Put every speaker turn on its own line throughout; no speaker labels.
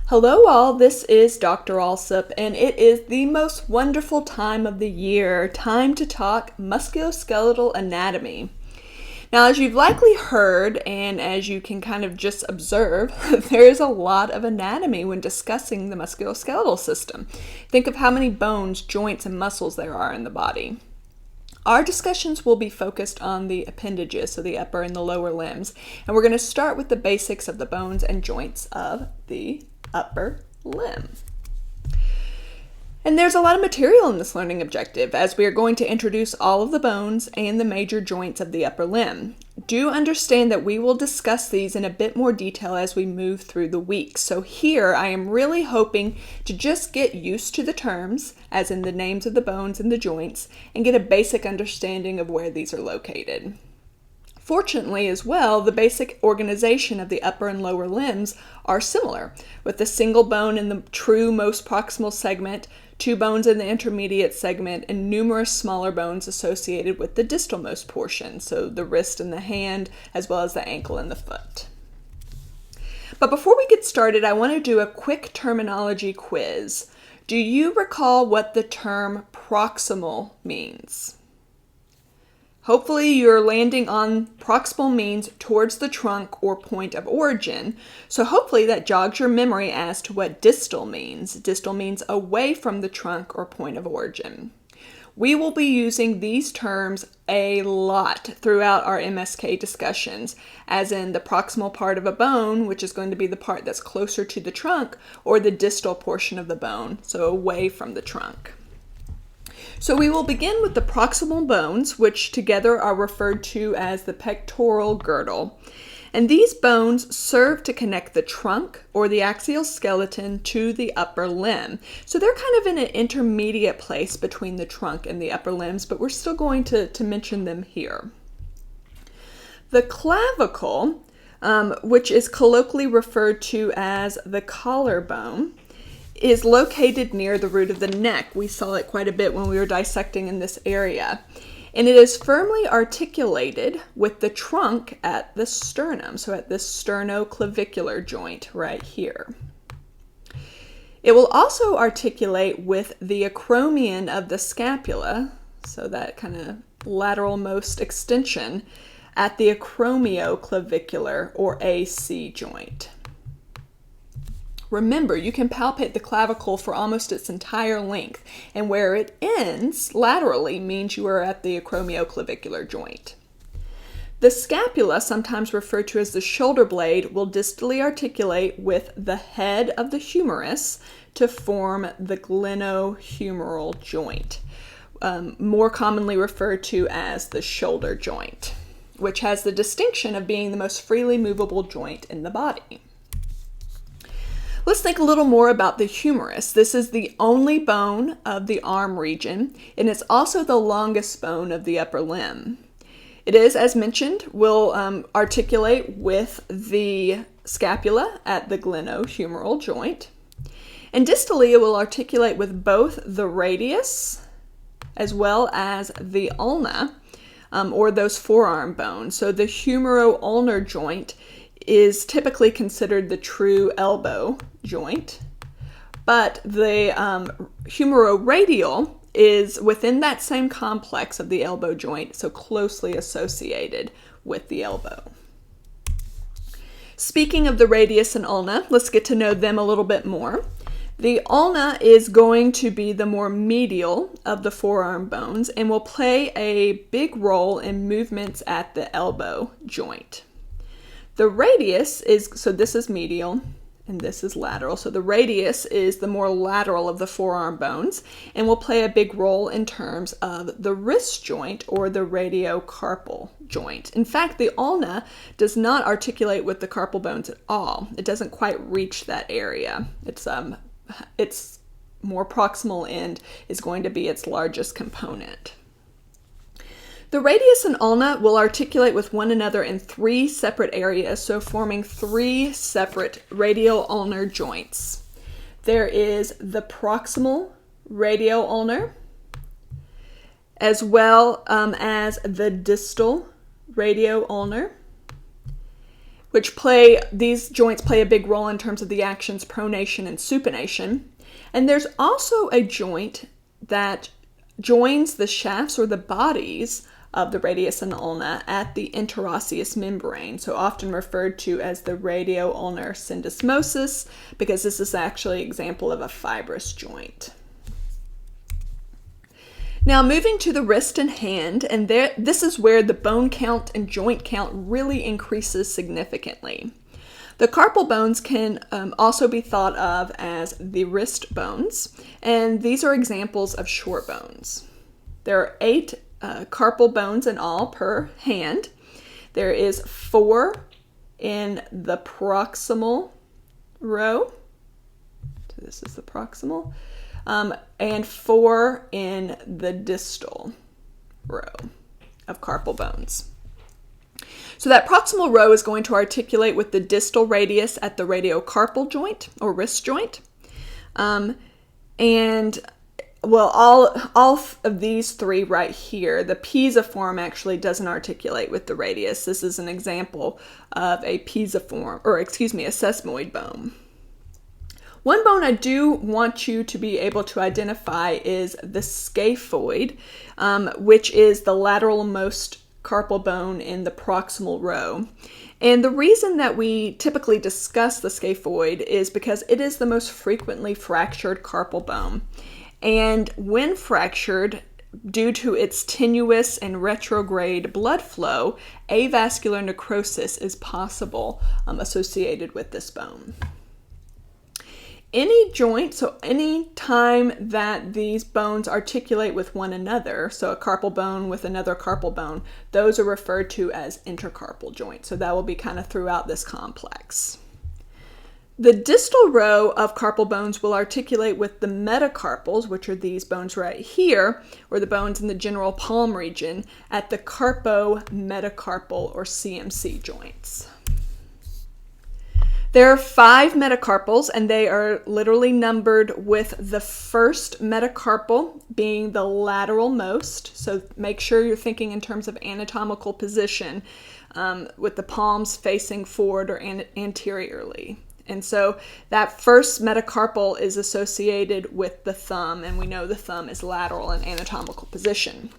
Hello all, this is Dr. Alsup, and it is the most wonderful time of the year, time to talk musculoskeletal anatomy. Now, as you've likely heard, and as you can kind of just observe, there is a lot of anatomy when discussing the musculoskeletal system. Think of how many bones, joints, and muscles there are in the body. Our discussions will be focused on the appendages, so the upper and the lower limbs, and we're going to start with the basics of the bones and joints of the upper limb. And there's a lot of material in this learning objective, as we are going to introduce all of the bones and the major joints of the upper limb. Do understand that we will discuss these in a bit more detail as we move through the week. So here I am really hoping to just get used to the terms, as in the names of the bones and the joints, and get a basic understanding of where these are located. Fortunately as well, the basic organization of the upper and lower limbs are similar, with a single bone in the true most proximal segment, two bones in the intermediate segment, and numerous smaller bones associated with the distalmost portion, so the wrist and the hand, as well as the ankle and the foot. But before we get started, I want to do a quick terminology quiz. Do you recall what the term proximal means? Hopefully you're landing on proximal means towards the trunk or point of origin, so hopefully that jogs your memory as to what distal means. Distal means away from the trunk or point of origin. We will be using these terms a lot throughout our MSK discussions, as in the proximal part of a bone, which is going to be the part that's closer to the trunk, or the distal portion of the bone, so away from the trunk. So we will begin with the proximal bones, which together are referred to as the pectoral girdle. And these bones serve to connect the trunk or the axial skeleton to the upper limb. So they're kind of in an intermediate place between the trunk and the upper limbs, but we're still going to mention them here. The clavicle, which is colloquially referred to as the collarbone, is located near the root of the neck. We saw it quite a bit when we were dissecting in this area. And it is firmly articulated with the trunk at the sternum, so at this sternoclavicular joint right here. It will also articulate with the acromion of the scapula, so that kind of lateral-most extension, at the acromioclavicular or AC joint. Remember, you can palpate the clavicle for almost its entire length, and where it ends laterally means you are at the acromioclavicular joint. The scapula, sometimes referred to as the shoulder blade, will distally articulate with the head of the humerus to form the glenohumeral joint, more commonly referred to as the shoulder joint, which has the distinction of being the most freely movable joint in the body. Let's think a little more about the humerus. This is the only bone of the arm region, and it's also the longest bone of the upper limb. It is, as mentioned, will articulate with the scapula at the glenohumeral joint. And distally, it will articulate with both the radius as well as the ulna, or those forearm bones. So the humero-ulnar joint is typically considered the true elbow joint, but the humeroradial is within that same complex of the elbow joint, so closely associated with the elbow. Speaking of the radius and ulna, let's get to know them a little bit more. The ulna is going to be the more medial of the forearm bones and will play a big role in movements at the elbow joint. The radius is, so this is medial and this is lateral. So the radius is the more lateral of the forearm bones and will play a big role in terms of the wrist joint or the radiocarpal joint. In fact, the ulna does not articulate with the carpal bones at all. It doesn't quite reach that area. Its more proximal end is going to be its largest component. The radius and ulna will articulate with one another in three separate areas, so forming three separate radial-ulnar joints. There is the proximal radial-ulnar, as well as the distal radio-ulnar, these joints play a big role in terms of the actions pronation and supination. And there's also a joint that joins the shafts or the bodies of the radius and the ulna at the interosseous membrane, so often referred to as the radio-ulnar syndesmosis, because this is actually an example of a fibrous joint. Now moving to the wrist and hand, and this is where the bone count and joint count really increases significantly. The carpal bones can also be thought of as the wrist bones, and these are examples of short bones. There are 8 carpal bones in all per hand. There is 4 in the proximal row. So this is the proximal. And 4 in the distal row of carpal bones. So that proximal row is going to articulate with the distal radius at the radiocarpal joint or wrist joint. All of these 3 right here, the pisiform actually doesn't articulate with the radius. This is an example of a sesamoid bone. One bone I do want you to be able to identify is the scaphoid, which is the lateralmost carpal bone in the proximal row. And the reason that we typically discuss the scaphoid is because it is the most frequently fractured carpal bone. And when fractured, due to its tenuous and retrograde blood flow, avascular necrosis is possible associated with this bone. Any joint, so any time that these bones articulate with one another, so a carpal bone with another carpal bone, those are referred to as intercarpal joints. So that will be kind of throughout this complex. The distal row of carpal bones will articulate with the metacarpals, which are these bones right here, or the bones in the general palm region, at the carpo-metacarpal or CMC joints. There are 5 metacarpals, and they are literally numbered with the first metacarpal being the lateral most. So make sure you're thinking in terms of anatomical position, with the palms facing forward or anteriorly. And so that first metacarpal is associated with the thumb, and we know the thumb is lateral in anatomical position.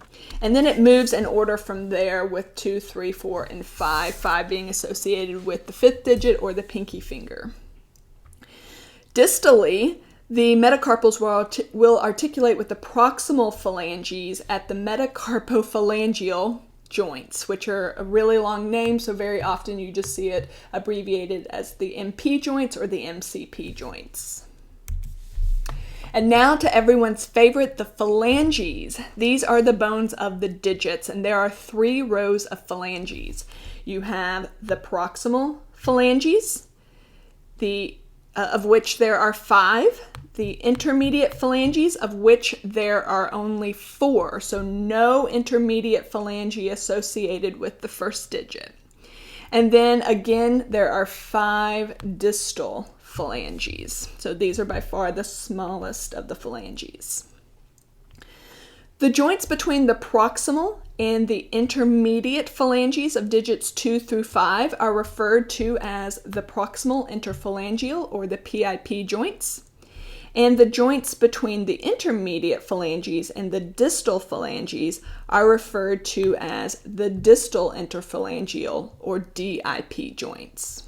And then it moves in order from there with 2, 3, 4, and 5, 5 being associated with the 5th digit or the pinky finger. Distally, the metacarpals will articulate with the proximal phalanges at the metacarpophalangeal joints, which are a really long name, so very often you just see it abbreviated as the MP joints or the MCP joints. And now to everyone's favorite, the phalanges. These are the bones of the digits, and there are 3 rows of phalanges. You have the proximal phalanges, of which there are 5, the intermediate phalanges, of which there are only 4, so no intermediate phalange associated with the first digit. And then again, there are 5 distal phalanges. So these are by far the smallest of the phalanges. The joints between the proximal and the intermediate phalanges of digits 2 through 5 are referred to as the proximal interphalangeal or the PIP joints. And the joints between the intermediate phalanges and the distal phalanges are referred to as the distal interphalangeal or DIP joints.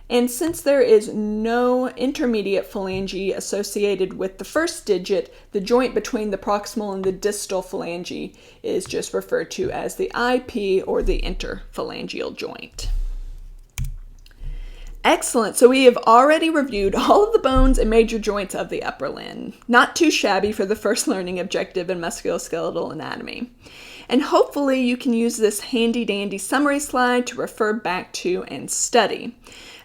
And since there is no intermediate phalange associated with the first digit, the joint between the proximal and the distal phalange is just referred to as the IP or the interphalangeal joint. Excellent. So we have already reviewed all of the bones and major joints of the upper limb. Not too shabby for the first learning objective in musculoskeletal anatomy. And hopefully you can use this handy-dandy summary slide to refer back to and study.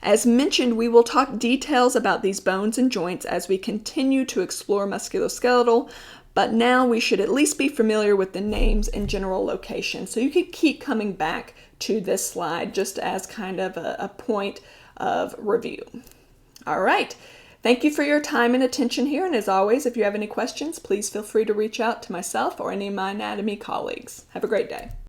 As mentioned, we will talk details about these bones and joints as we continue to explore musculoskeletal, but now we should at least be familiar with the names and general locations. So you could keep coming back to this slide just as kind of a point of review. All right. Thank you for your time and attention here. And as always, if you have any questions, please feel free to reach out to myself or any of my anatomy colleagues. Have a great day.